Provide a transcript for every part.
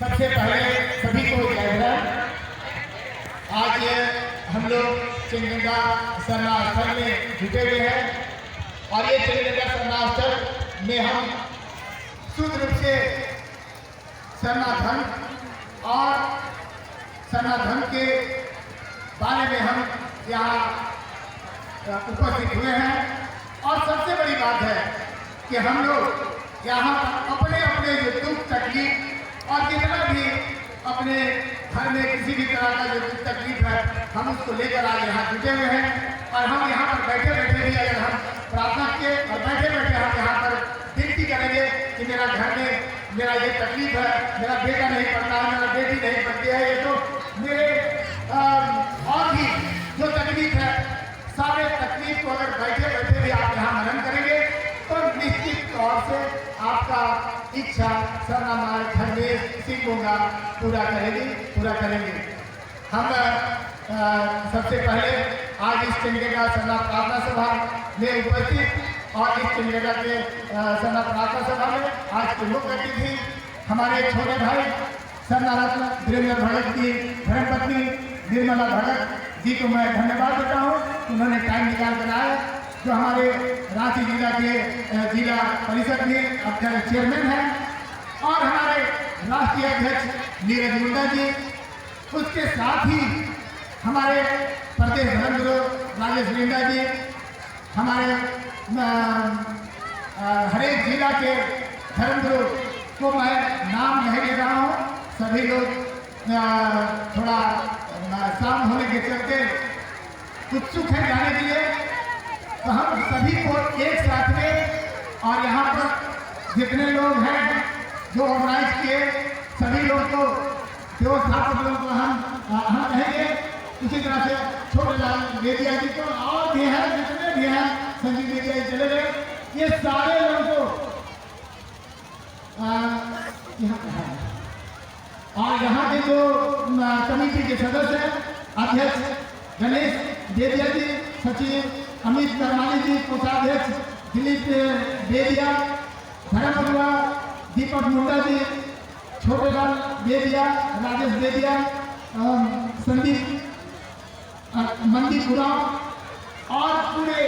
सबसे पहले सभी को जय हिंद। आज हम लोग चिंगंगा सरना स्थल में जुटे हुए हैं और ये चिंगंगा सरना स्थल में हम शुद्ध रूप से सरना धर्म और सरना धर्म के बारे में हम यहाँ उपस्थित हुए हैं। और सबसे बड़ी बात है कि हम लोग यहाँ अपने अपने जो दुख तकलीफ और जितना भी अपने घर में किसी भी तरह का जो तकलीफ है हम उसको लेकर आज यहाँ जुटे हुए हैं। और हम यहाँ पर बैठे बैठे भी अगर हम प्रार्थना किए और बैठे बैठे हम यहाँ पर विनती करेंगे कि मेरा घर में मेरा ये तकलीफ है, मेरा बेटा नहीं पढ़ता है, मेरा बेटी नहीं पढ़ती है, ये तो मेरे और भी जो तकलीफ है सारे तकलीफ को अगर बैठे बैठे भी आप यहाँ मनन करेंगे तो निश्चित तौर से आपका इच्छा सरना माँ धर्मेश सिंह होगा पूरा करेंगे। हम सबसे पहले आज इस चिंगेगा सरना प्रार्थना सभा में उपस्थित और इस चिंगेगा के सरना प्रार्थना सभा में आज की मुख्य अतिथि हमारे छोटे भाई सरना रत्न वीरेंद्र भगत की धर्मपत्नी निर्मला भगत जी को मैं धन्यवाद देता हूँ। उन्होंने टाइम निकाल कर आए, जो हमारे रांची जिला के जिला परिषद में अध्यक्ष चेयरमैन हैं और हमारे राष्ट्रीय अध्यक्ष नीरज मुंडा जी, उसके साथ ही हमारे प्रदेश धर्मगुरु राजेश लिंडा जी, हमारे हरेक जिला के धर्मगुरु को मैं नाम नहीं ले रहा हूँ, सभी लोग थोड़ा शाम होने के चलते उत्सुक हैं जाने के लिए, तो हम सभी को एक साथ में और यहाँ पर जितने लोग हैं जो ऑर्गेनाइज किए सभी लोग को व्यवस्थापक लोगों को हम कहेंगे। उसी तरह से छोटे लाल बेदिया जी को और भी हैं जितने भी हैं, संजीव बेदिया जी चले गए, ये सारे लोगों को और यहाँ के जो कमेटी के सदस्य हैं, अध्यक्ष गणेश बेदिया जी, सचिव अमित करमाली जी, कोषाध्यक्ष दिलीप बेदिया, धर्मगुरु दीपक मुंडा जी, छोटे लाल बेदिया, राजेश बेदिया, संदीप मंदिर गुराव और पूरे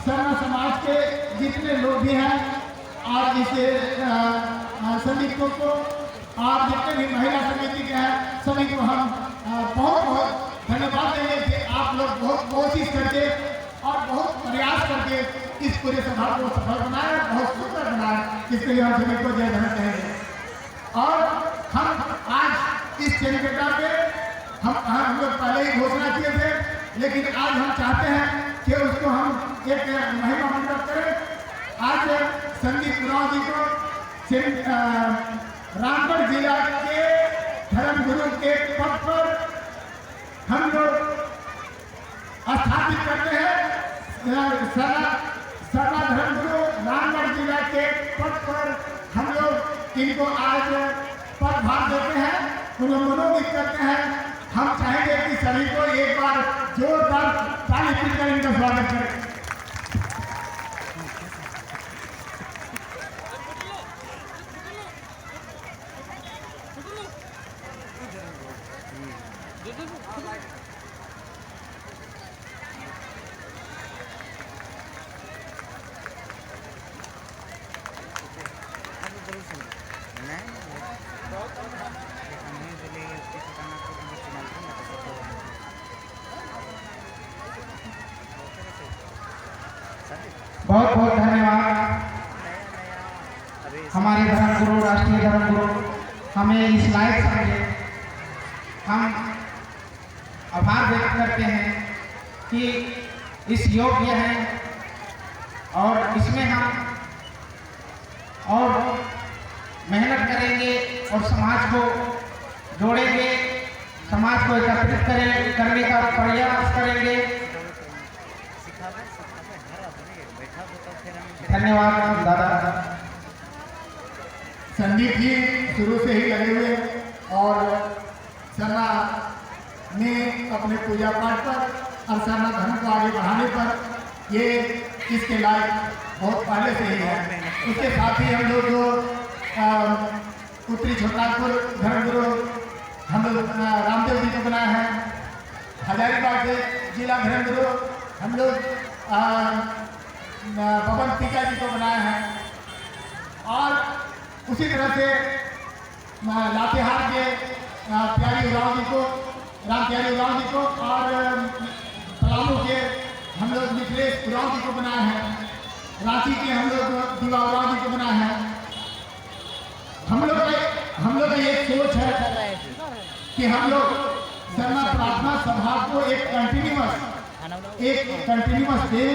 सरना समाज के जितने लोग भी हैं और इसे संदीप को और जितने भी महिला समिति के हैं सभी को हम बहुत बहुत धन्यवाद देंगे कि आप लोग बहुत कोशिश करके और बहुत प्रयास करके इस पूरे सभा को सफल बनाए, बहुत सुंदर बनाए, इसके लिए हम सभी को जय धन्यवाद कहेंगे। और हम आज इस चैरिटेबल पे हम लोग पहले ही घोषणा किए थे, लेकिन आज हम चाहते हैं कि उसको हम एक महिमा मंडप करें। आज संदीप गुराव जी को रामगढ़ जिला के धर्मगुरु के पद पर हम लोग स्थापित करते हैं। सरना धर्मगुरु रामगढ़ जिला के पद पर हम लोग इनको आज पदभार देते हैं, उन्हें मनोनीत करते हैं। हम चाहेंगे कि सभी को एक बार जोरदार ताली पीकर इनका स्वागत करें। बहुत बहुत धन्यवाद हमारे धर्मगुरु, राष्ट्रीय धर्मगुरु हमें इस लायक समझे। हम आभार व्यक्त करते हैं कि इस योग्य हैं और इसमें हम और मेहनत करेंगे और समाज को जोड़ेंगे, समाज को एकत्रित करने का प्रयास करेंगे। धन्यवाद दादा। संदीप जी शुरू से ही लगे हुए और सरना में अपने पूजा पाठ पर और सरना धर्म को आगे बढ़ाने पर ये इसके लायक बहुत पहले से ही है। उसके साथ ही हम लोग जो उत्तरी छोटापुर धर्म लोग रामदेव जी को बनाए हैं। हजारीबाग से जिला धर्मगुरु हम लोग बबन टीका जी को बनाए हैं। और उसी तरह से लातेहार के प्यारी उराव जी को, राम प्यारी उराव जी को, और पलामू के हम लोग मिथिलेश उराव जी को बनाए हैं। रांची के हम लोग दीवा उराव जी को बनाए हैं। हम लोग का एक सोच है कि हम लोग सरना प्रार्थना सभा को एक कंटिन्यूअस दे,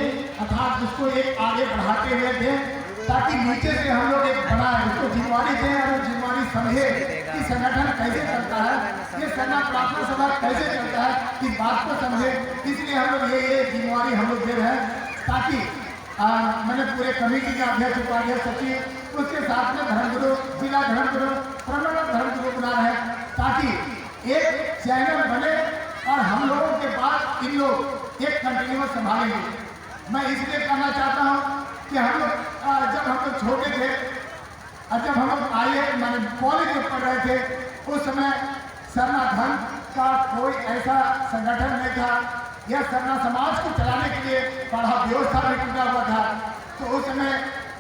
अर्थात उसको एक आगे बढ़ाते हुए दें, ताकि नीचे से हम लोग एक बनाए, उसको जिम्मेवारी दें और जिम्मेवारी समझे कि संगठन कैसे चलता है, ये सरना प्रार्थना सभा कैसे चलता है, इस बात को समझे। इसलिए हम लोग ये जिम्मेवारी हम लोग दे रहे हैं, ताकि मैंने पूरे कमेटी के अध्यक्ष, उपाध्यक्ष, सचिव, उसके साथ में धर्मगुरु, जिला धर्मगुरु, प्रमंडल धर्मगुरु बना रहे हैं, ताकि एक चैनल बने और हम लोगों के बाद इन लोग एक कंटिन्यूअस संभालेंगे। मैं इसलिए कहना चाहता हूँ कि हम लोग जब हम लोग छोटे थे और जब हम लोग मैंने कॉलेज में पढ़ रहे थे, उस समय सरना धर्म का कोई ऐसा संगठन नहीं था, या सरना समाज को चलाने के लिए पढ़ा व्यवस्था भी टूटा हुआ था। तो उस समय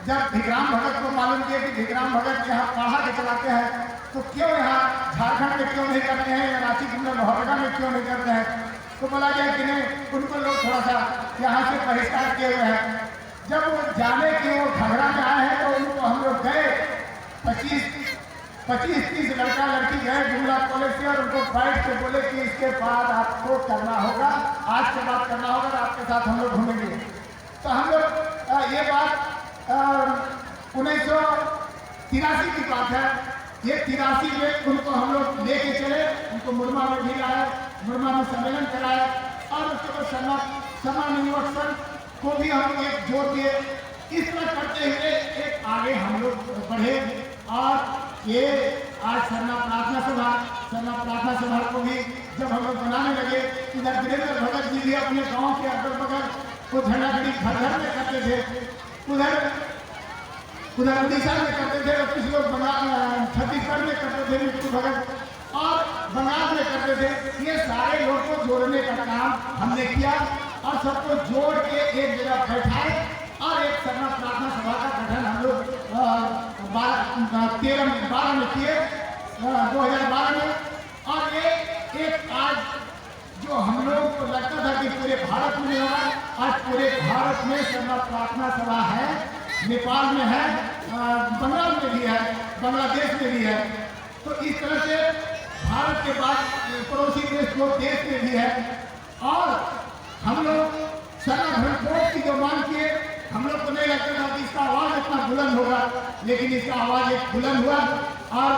जब भिखराम भगत को मालूम किया कि भिखराम भगत यहाँ पढ़ा के चलाते हैं, तो क्यों यहाँ झारखंड में क्यों नहीं करते हैं, या रांची में लोहरदगा में क्यों नहीं करते हैं, तो बोला गया कि नहीं, उनको लोग थोड़ा सा यहाँ से बहिष्कार किए हुए हैं। जब वो जाने के वो घगरा में आए हैं, तो उनको हम लोग गए 25-30 लड़का लड़की गए जुमला कॉलेज से, और उनको बैठ के बोले कि इसके बाद आपको करना होगा, आज के बाद करना होगा, और आपके साथ हम लोग घूमेंगे। तो हम लोग ये बात 1983 की बात है। ये 83 में उनको हम लोग लेके चले, उनको मुरमा में भी लाए, मुरमा में सम्मेलन कराए, और उसके बाद समानिवर्सन को भी हम एक जोड़ दिए। इस तरह करते हुए एक आगे हम लोग बढ़े, और ये आज सरना प्रार्थना सभा को भी जब हम लोग बनाने लगे, इधर वीरेंद्र भगत जी भी अपने गांव के अगल बगल को झंडागढ़ी घर में करते थे, उधर उड़ीसा में करते थे, और कुछ लोग छत्तीसगढ़ में करते थे, मिट्टू भगत, और बंगाल में करते थे। ये सारे लोग को जोड़ने का काम हमने किया, और सबको जोड़ के एक जगह बैठाए, और एक सरना प्रार्थना सभा का गठन हम लोग 12 में किए, 2012 में। और ये एक आज जो हम लोगों को लगता था कि पूरे भारत में नहीं होगा, आज पूरे भारत में सरना प्रार्थना सभा है। नेपाल में है, बंगाल में भी है, बांग्लादेश में भी है। तो इस तरह से भारत के बाद पड़ोसी देश में भी है। और हम लोग सरना धर्म कोड की जो मांग किए, हम लोग को नहीं लगता था कि इसका आवाज़ इतना बुलंद होगा, लेकिन इसका आवाज़ एक बुलंद हुआ, और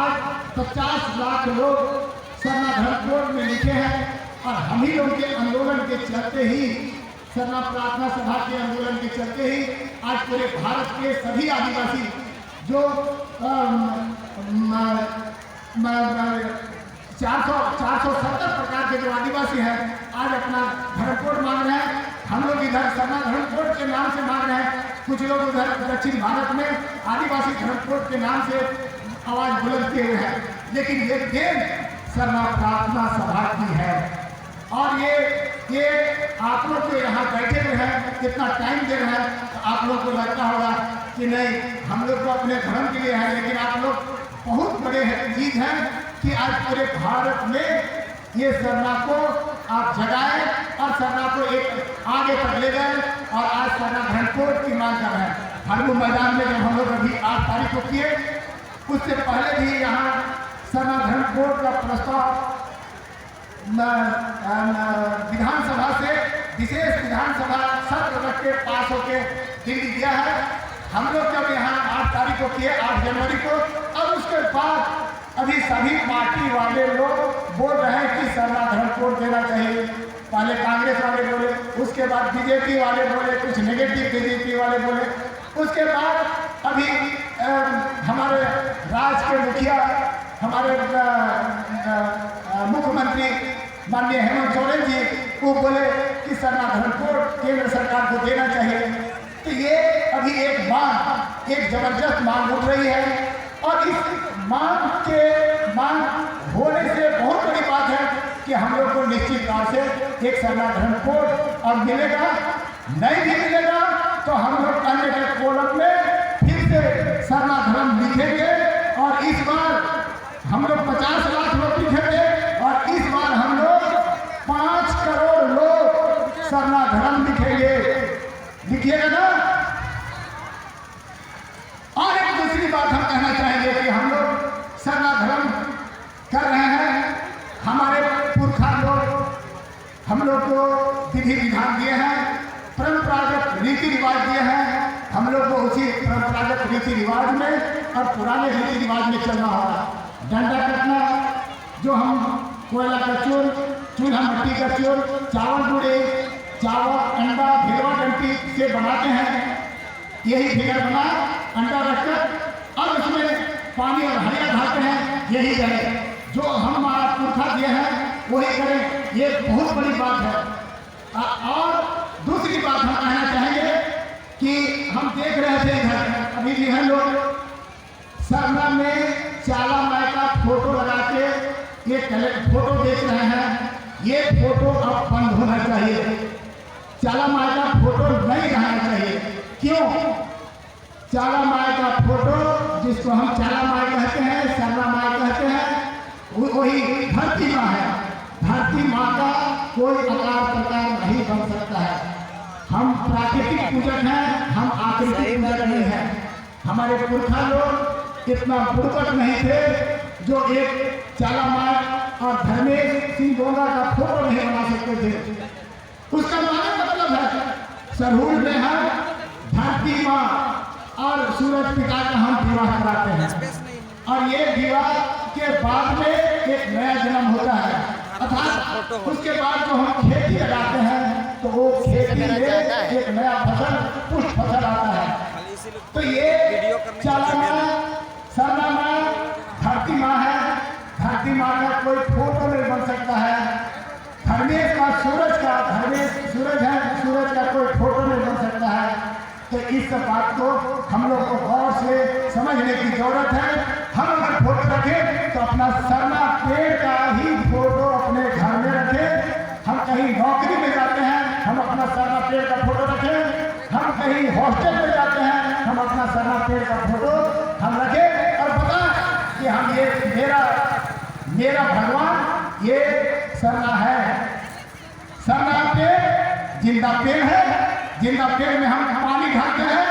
आज 50 लाख लोग सरना धर्म कोड में लिखे हैं। और हम ही लोग के आंदोलन के चलते ही, सरना प्रार्थना सभा के आंदोलन के चलते ही आज पूरे भारत के सभी आदिवासी जो 470 प्रकार के जो आदिवासी हैं, आज अपना धर्म कोड मांग रहे हैं। हम लोग इधर सरना धर्म कोड के नाम से मांग रहे हैं, कुछ लोग उधर दक्षिण भारत में आदिवासी धर्म कोड के नाम से आवाज़ बुलंद किए हुए हैं। लेकिन ये देन सरना प्रार्थना सभा की है। और ये आप लोग जो यहाँ बैठे हुए हैं, कितना टाइम दे रहे हैं, तो आप लोग को लगता होगा कि नहीं, हम लोग तो अपने धर्म के लिए हैं, लेकिन आप लोग बहुत बड़े चीज़ हैं कि आज पूरे भारत में ये सरना को आप जगाए, और सरना को एक आगे तक ले गए, और आज सरना धर्म कोड की मांग कर रहे हैं। हरमू मैदान में जब हम लोग अभी 8 तारीख को किए, उससे पहले भी यहाँ सरना धर्म कोड का प्रस्ताव विधानसभा से विशेष विधानसभा सत्र रख के पास होके दिल्ली गया है। हम लोग जब यहाँ 8 तारीख को किए, 8 जनवरी को, और उसके बाद अभी सभी पार्टी वाले लोग बोल रहे हैं कि सरना धर्म कोड देना चाहिए। पहले कांग्रेस वाले बोले, उसके बाद बीजेपी वाले बोले, कुछ नेगेटिव बीजेपी वाले बोले, उसके बाद अभी हमारे राज्य के मुखिया, हमारे मुख्यमंत्री माननीय हेमंत सोरेन जी वो बोले कि सरना धर्म कोड केंद्र सरकार को देना चाहिए। तो ये अभी एक मांग, एक जबरदस्त मांग उठ रही है, और इस मांग होने से बहुत निश्चित तौर से एक सरना धर्म कोड और मिलेगा। नहीं भी मिलेगा तो हम लोग अन्य के कॉलम में फिर से सरना धर्म लिखेंगे और इस बार हम लोग 50 लाख लोग लिखेंगे और इस बार हम लोग 5 करोड़ लोग सरना धर्म लिखेंगे। लिखिएगा ना। और एक दूसरी बात हम कहना चाहेंगे कि हम लोग सरना धर्म कर रहे हैं। हमारे पुरखा लोग हम लोग को विधि विधान दिए हैं, परंपरागत रीति रिवाज दिए हैं। हम लोग को उसी परंपरागत रीति रिवाज में और पुराने रीति रिवाज में चलना होगा। डंडा कटना, जो हम कोयला का चूल, चूल्हा मिट्टी का चूल, चावल गुड़े, चावल अंडा भिलवा डंटी से बनाते हैं। यही फिगर बना अंडा रखकर और उसमें पानी और हरिया डालते हैं। यही करें जो हम हमारा पुरखा दिए हैं वही करें। ये बहुत बड़ी बात है। और दूसरी बात हम कहना चाहेंगे कि हम देख रहे थे इधर अभी भी हैं लोग सरना में चाला माई का फोटो लगा के ये फोटो बेच रहे हैं। ये फोटो अब बंद होना चाहिए। चाला माई का फोटो नहीं रहना चाहिए। क्यों? चाला माई का फोटो, जिसको हम चाला माई कहते हैं, सरना माई कहते हैं, वही धरती माँ है। धरती माँ का कोई आकार प्रकार नहीं बन सकता है। हम प्राकृतिक पूजक हैं, हम आकृतिक पूजक नहीं हैं। हमारे पुरखा लोग इतना बुड़कट नहीं थे जो एक चाला माई और धर्मेश सिंह गोंगा का फोटो नहीं बना सकते थे। उसका मतलब है सरहुल में है धरती माँ और सूरज पिता का हम विवाह कराते हैं और ये विवाह के बाद में एक नया जन्म होता है। अर्थात उसके बाद जो हम खेती लगाते हैं तो वो खेती में एक नया फसल, पुष्प फसल आता है। तो ये चाला माँ, सरना माँ, धरती माँ है। धरती माँ का कोई फोटो नहीं बन सकता है। धर्मेश का धर्मेश सूरज है, सूरज का कोई फोटो नहीं बन सकता है। तो इस बात को हम लोग को गौर से समझने की जरूरत है। हम अगर फोटो रखें तो अपना सरना पेड़ का ही फोटो अपने घर में रखें। हम कहीं नौकरी में जाते हैं, हम अपना सरना पेड़ का फोटो रखें। हम कहीं हॉस्टल में जाते हैं, हम अपना सरना पेड़ का फोटो हम रखें और बताएं कि हम ये मेरा भगवान ये सरना है। सरना पेड़ जिंदा पेड़ है। जिंदा पेड़ में हम पानी ढालते हैं,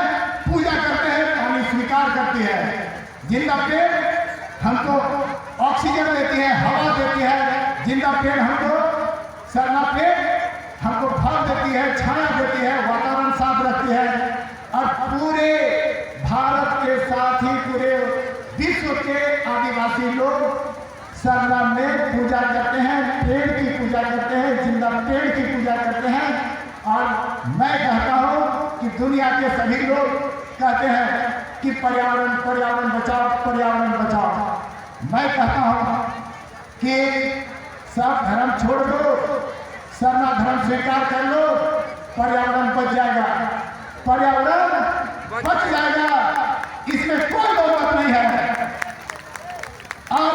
पूजा करते हैं, पानी स्वीकार करते हैं। जिंदा पेड़ हमको ऑक्सीजन देती है, हवा देती है। जिंदा पेड़ हमको, सरना पेड़ हमको फल देती है, छाया देती है, वातावरण साफ रखती है। और पूरे भारत के साथ ही पूरे विश्व के आदिवासी लोग सरना में पूजा करते हैं, पेड़ की पूजा करते हैं, जिंदा पेड़ की पूजा करते हैं। और मैं कहता हूँ कि दुनिया के सभी लोग कहते हैं कि पर्यावरण पर्यावरण बचाओ, पर्यावरण बचाओ। मैं कहता हूँ कि सब धर्म छोड़ दो, सरना धर्म स्वीकार कर लो, पर्यावरण बच जाएगा। पर्यावरण बच जाएगा, इसमें कोई दो मत नहीं है। और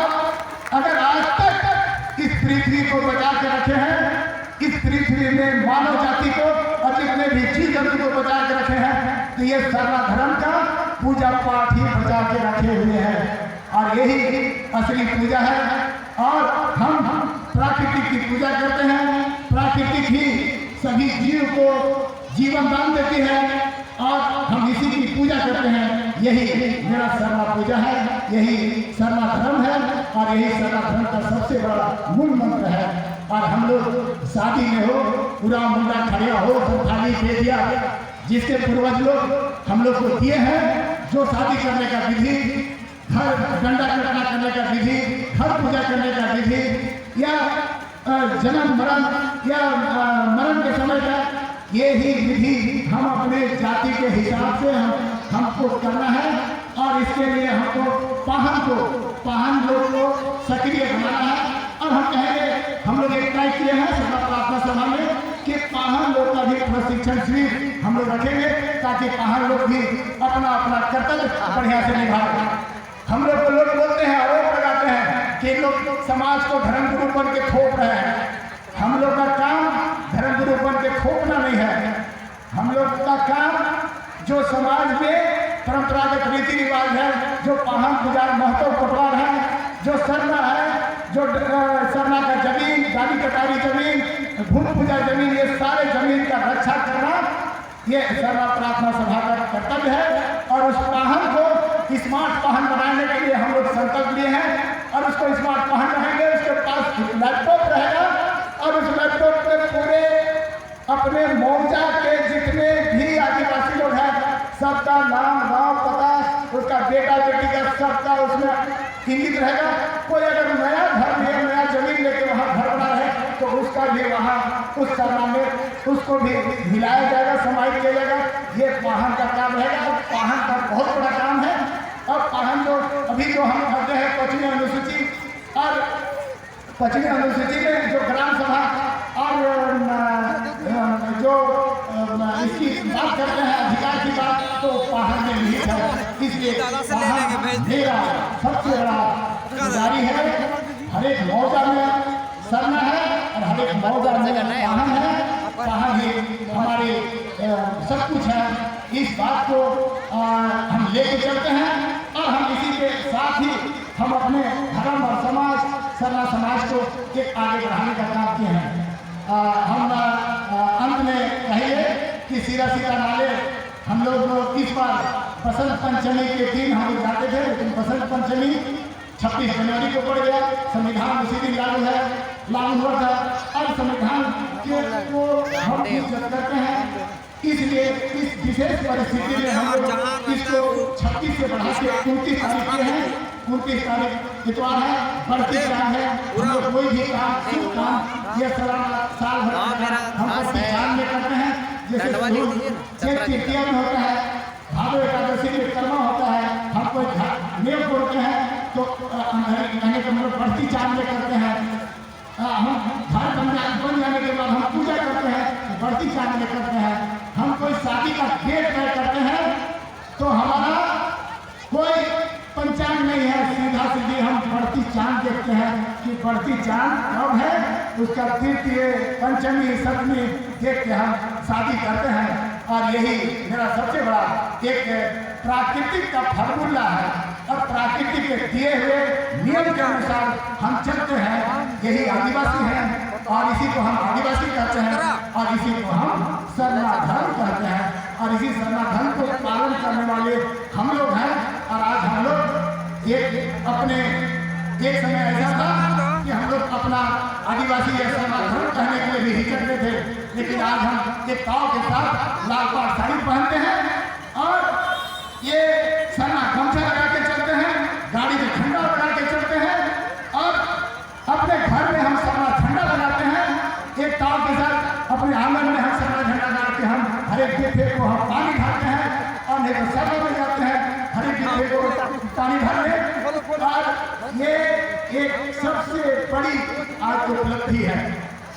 अगर आज तक इस पृथ्वी को बचा के रखे हैं, इस पृथ्वी में मानव जाति को और जितने भी जीव जंतु को बचा के रखे हैं, तो ये सरना धर्म का पूजा पाठ ही बचा के रखे हुए हैं। और यही असली पूजा है। और हम प्राकृतिक की पूजा करते हैं। प्राकृतिक ही सभी जीव को जीवन दान देती है और हम इसी की पूजा करते हैं। यही मेरा सरना पूजा है, यही सरना धर्म है और यही सरना धर्म का सबसे बड़ा मूल मंत्र है। और हम लोग शादी में हो, पूरा मुंडा खड़िया हो, थाली दे दिया, जिसके पूर्वज लोग हम लोग को दिए हैं, जो शादी करने का विधि, घर डंडा कटना करने का विधि, घर पूजा करने का विधि, या जन्म मरण या मरण के समय का ये ही विधि हम अपने जाति के हिसाब से हमको करना है। और इसके लिए हमको पाहन लोग को सक्रिय बनाना है। और हम कहेंगे, हम लोग एक तय किए हैं सभा प्रार्थना सभा में कि पाहन लोग का भी प्रशिक्षण शिविर हम लोग रखेंगे, ताकि पाहन लोग भी अपना अपना कर्तव्य बढ़िया से निभाएं। हम लोग को लोग बोलते हैं, आरोप लगाते हैं कि लोग समाज को धर्म गुरु बन के थोप रहे हैं। हम लोग का काम धर्मगुरु बन के थोपना नहीं है। हम लोग का काम जो समाज में परंपरागत रीति रिवाज है, जो पाहन पुजार महतो पटवार है, जो सरना है, जो सरना का जमीन, गाड़ी कटारी जमीन, भूमि पूजा जमीन, ये सारे जमीन का रक्षा करना ये सरना प्रार्थना सभा का कर्तव्य है। और उस पाहन को स्मार्ट पाहन बनाने के लिए हम लोग संकल्प लिए हैं और उसको स्मार्ट पाहन बनाएंगे। उसके पास लैपटॉप रहेगा और उस लैपटॉप पे पूरे अपने मौजा के जितने भी आदिवासी लोग हैं सबका नाम, गांव, पता, उसका बेटा बेटी का सबका उसमें इंगित रहेगा। कोई अगर नया घर ले, नया जमीन लेके वहाँ घर बना रहे तो उसका भी वहाँ उस सरना में उसको भी मिलाया जाएगा, समाहित किया जाएगा। ये पाहन का काम रहेगा और पाहन का बहुत बड़ा काम है। और पाहन जो अभी जो हम करते हैं 25वीं अनुसूची और 25वीं अनुसूची में जो ग्राम सभा और जो इसकी बात करते हैं अधिकार की बात, तो पाहन में निहित है। इसलिए मेरा सबसे बड़ा जिम्मेदारी है, हर एक मौजा में सरना है और हर एक मौजा में पाहन है। पाहन ही हमारी सब कुछ है। इस बात को हम लेके चलते हैं और हम इसी के साथ ही हम अपने धर्म और समाज, सरना समाज को एक आगे बढ़ाने का काम किए हैं। हम अंत में कहिए कि सीधा सीधा नाले हम लोग इस बार बसंत पंचमी के दिन हम लोग जाते थे, लेकिन बसंत पंचमी 26 जनवरी को पड़ गया। संविधान उसी दिन लागू हुआ था और संविधान को हम इज्जत करते हैं। इसलिए इस विशेष परिस्थिति में हम लोग इसको 26 से बढ़ा के 29 तारीख के हैं। 29 तारीख इतवार है, बढ़ती चांद है। हम लोग कोई भी काम, शुभ काम ये साल भर हम बढ़ती चांद में करते हैं। जैसे तृतीया में होता है, भादो एकादशी में कर्मा होता है, हम कोई नियम तोड़ते हैं तो कहने का मतलब बढ़ती चांद में करते हैं। हम घर बन जाने के बाद हम पूजा करते हैं, बढ़ती चांद में करते हैं। हम कोई शादी का डेट तय करते हैं तो हमारा कोई पंचांग नहीं है, सीधा सीधी हम बढ़ती चांद देखते हैं कि बढ़ती चांद कब है, उसका तृतीय, पंचमी, सप्तमी देख के हम शादी करते हैं। और यही मेरा सबसे बड़ा एक प्राकृतिक का फॉर्मूला है और प्रकृति के दिए हुए नियम के अनुसार हम चलते हैं। यही आदिवासी हैं और इसी को हम आदिवासी कहते हैं और इसी को हम सरना धर्म कहते हैं और इसी सरना धर्म को पालन करने वाले हम लोग हैं। और आज हम लोग एक समय ऐसा था कि हम लोग अपना आदिवासी या सरना धर्म कहने के लिए भी हिचकते थे, लेकिन आज हम एक ताव के साथ लाल पाड़ साड़ी पहनते हैं और ये सरना गमछा लगा के चलते हैं, गाड़ी में झंडा लगा के चलते हैं और अपने घर में हम सरना झंडा लगाते हैं। एक ताव के साथ अपने आंगन में हम सरना झंडा लगा के हम हर एक डिब्बे को हम पानी ढालते हैं और नहीं तो सरना में जाते हैं हर एक डिब्बे को पानी ढालने। और ये एक सबसे बड़ी आज उपलब्धि है।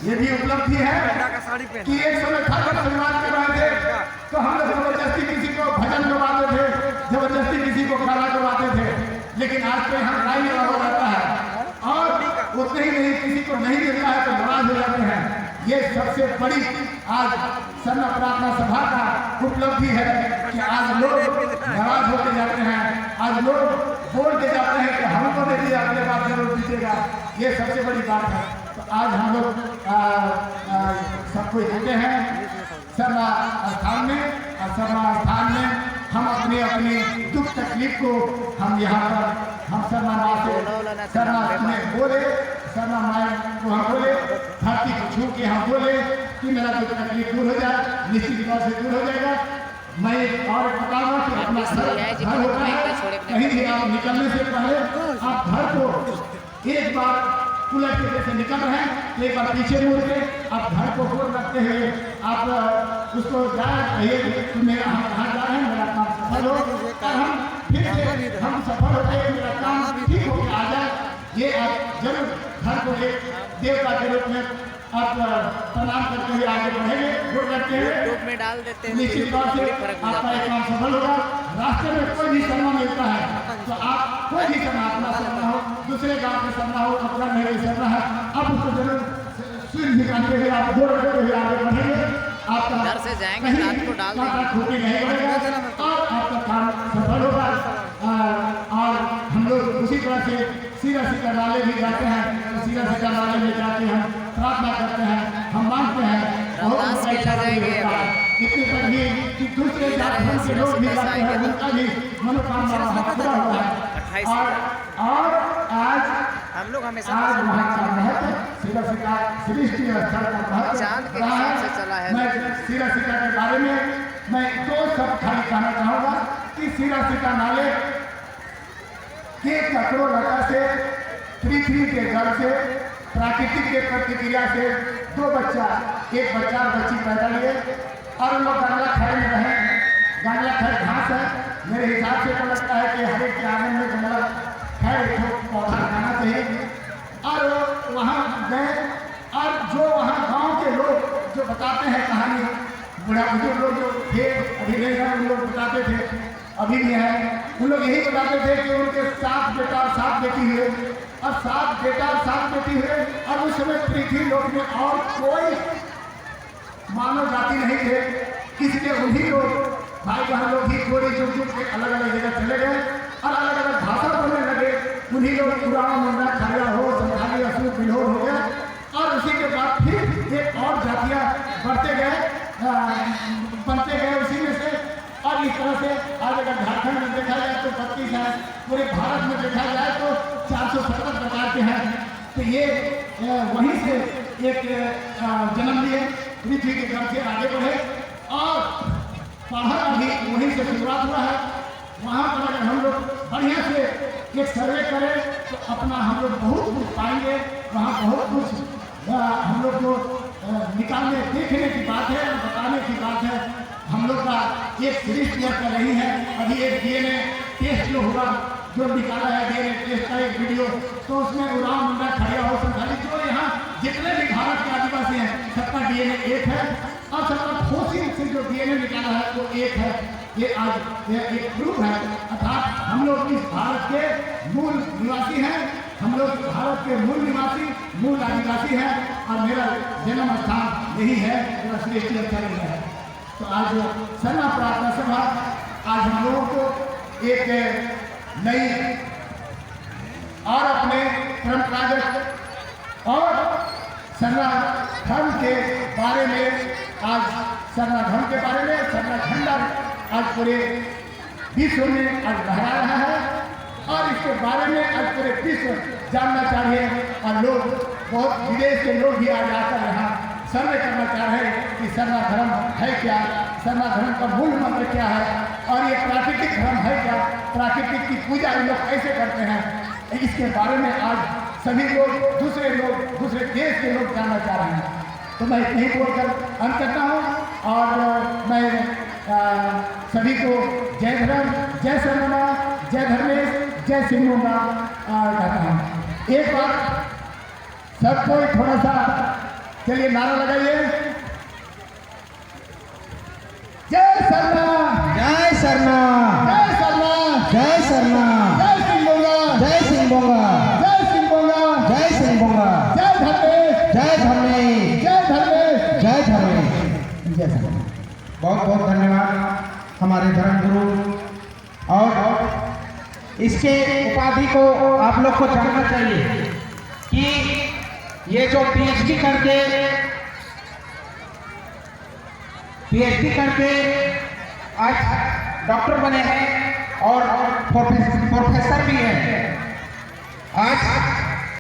ये भी उपलब्धि है कि एक समय था जब परिवार के रहे थे तो हम लोग जबरदस्ती किसी को भजन गवाते थे, जबरदस्ती किसी को गाना गवाते थे, लेकिन आज पे हम लाइन लगा हो जाता है और उतने ही नहीं, किसी को नहीं मिलता है तो नाराज हो जाते हैं। ये सबसे बड़ी आज सरना प्रार्थना सभा का उपलब्धि है कि आज लोग नाराज होते जाते हैं, आज लोग बोल के जाते हैं कि हमको नहीं दिया, अगले बार जरूर दीजिएगा। ये सबसे बड़ी बात है। तो आज हम लोग सब कुछ देते हैं सरना स्थान में और सरना स्थान में हम अपनी अपनी दुख तकलीफ को हम यहाँ पर हम सरना माँ से सरना में बोले, सरना माँ को हम बोले, धरती को छू के हम बोले कि मेरा दुख तकलीफ दूर हो जाए, निश्चित तौर से दूर हो जाएगा। मैं और बताऊंगा कि अपना घर होता है, कहीं भी आप निकलने से पहले आप घर को एक बार उलट के जैसे निकल रहे हैं, एक बार पीछे मुड़ के आप घर को खोल रखते हुए आप उसको जाए मेरा हम कहाँ जा रहे हैं, मेरा काम सफल हो और हम फिर से हम सफल होते हैं, मेरा काम ठीक हो आ जाए। ये आप जरूर घर को एक देवता के रूप में आप प्रणाम करते हुए आगे बढ़ेंगे, गुड़ रखते हुए डाल देते हैं, निश्चित तौर से आपका एक काम सफल होगा। रास्ते में कोई भी सरना मिलता है तो आप कोई भी सरना, अपना सरना हो, दूसरे गांव का सरना हो, अपना मेरे सरना है, आप उसको जरूर सिर झुकाते हुए आप जोर रखते हुए आगे बढ़ेंगे। आपका घर से जाएंगे रात को डाल देंगे। खोटी नहीं बढ़ेगा और आपका काम सफल होगा। और हम लोग उसी तरह से सीधा सीधा नाले भी जाते हैं, तो सीधा सीधा नाले में जाके हम प्रार्थना करते हैं, हम मांगते हैं। रमदास मेला जाएंगे इतने तक भी कि दूसरे जात धर्म के लोग भी जाते हैं, उनका भी मनोकामना पूरा हुआ है। और आज हम लोग हमेशा आज वहाँ का महत्व सीधा सीधा सृष्टि स्थल का महत्व चांद के रहा हिसाब से चला है। मैं सीधा सीधा के बारे में मैं दो शब्द खाली कहना चाहूँगा कि सीधा सीधा नाले के ककड़ों लता से, पृथ्वी के जल से, प्राकृतिक के प्रतिक्रिया से दो बच्चा, एक बच्चा और बच्ची पैदा लिए और उन लोग गंगला खैर में रहे। गंगला खैर घास है, मेरे हिसाब से तो लगता है कि हर एक के आंगन में गंगला खैर एक पौधा लगाना चाहिए। और वहाँ गए और जो वहाँ गांव के लोग जो बताते हैं कहानी, बड़ा बुजुर्ग लोग जो थे, अभी नहीं हैं, उन लोग बताते थे, अभी भी हैं, उन लोग यही बताते थे कि उनके 7 बेटा और 7 बेटी हुए और 7 बेटा और 7 बेटी हुए और उस समय पृथ्वी लोक में और कोई मानव जाति नहीं थे, इसलिए उन्हीं लोग भाई बहन लोग ही थोड़ी जुग जुग के अलग अलग जगह चले गए और अलग अलग भाषा बोलने लगे। उन्हीं लोग पुराना मुंडा खाया हो, संथाली, असुर, बिल्होर हो गया और उसी के बाद फिर एक और जातियाँ बढ़ते गए, बनते गए उसी में से। और इस तरह से आज अगर झारखंड में देखा जाए तो 32 है, पूरे भारत में देखा जाए तो 470 प्रकार के हैं। तो ये वहीं से एक जन्म लिए, पृथ्वी के घर से आगे बढ़े और पढ़ना भी वहीं से शुरुआत हुआ है। वहाँ पर अगर हम लोग बढ़िया से एक सर्वे करें तो अपना हम लोग बहुत कुछ पाएंगे। वहाँ बहुत कुछ हम लोग को निकालने देखने की बात है और बताने की बात है। हम लोग का एक सीरीज तैयार कर रही है, अभी एक DNA टेस्ट जो हुआ, जो निकाला है DNA टेस्ट का एक वीडियो, तो उसमें उराव, मुंडा, खड़िया हो, संथाली, जो यहाँ जितने भी भारत के आदिवासी हैं सबका DNA एक है और सबका फोसिल से जो DNA निकाला है वो एक है। ये आज एक प्रूफ है, अर्थात हम लोग इस भारत के मूल निवासी हैं, हम लोग भारत के मूल निवासी, मूल आदिवासी हैं और मेरा जन्म स्थान यही है, मेरा श्रेष्ठ स्थल यही है। तो आज सरना प्रार्थना सभा आज हम लोगों को एक नई और अपने परंपरागत और सरना धर्म के बारे में, आज सरना धर्म के बारे में सरना झंडा आज पूरे विश्व में आज लहरा रहा है और इसके बारे में आज पूरे विश्व जानना चाहिए। और लोग बहुत विदेश के लोग भी आज आकर यहाँ सर्वे करना चाह रहे हैं कि सरना धर्म है क्या, सरना धर्म का मूल मंत्र क्या है और ये प्राकृतिक धर्म है क्या, प्राकृतिक की पूजा इन लोग कैसे करते हैं, इसके बारे में आज सभी लोग, दूसरे देश के लोग जानना चाह रहे हैं। तो मैं यही बोलकर अंत करता हूँ और मैं सभी को जय धर्म, जय सरना, जय धर्मेश, जय सिंहोगा कहता हूँ। एक बार सब कोई थोड़ा सा चलिए नारा लगाइए, जय सरना, जय सरना, जय सरना, जय सरना, जय सिंहोगा, जय सिंहोगा, जय सिंहोगा, जय सिंहोगा, जय धर्मेश, जय धर्मेश, जय धर्मेश, जय धर्मेश, जय धर्मेश। बहुत बहुत धन्यवाद हमारे धर्मगुरु। और इसके उपाधि को आप लोग को जानना चाहिए कि ये जो पीएचडी करके आज डॉक्टर बने हैं और प्रोफेसर भी हैं,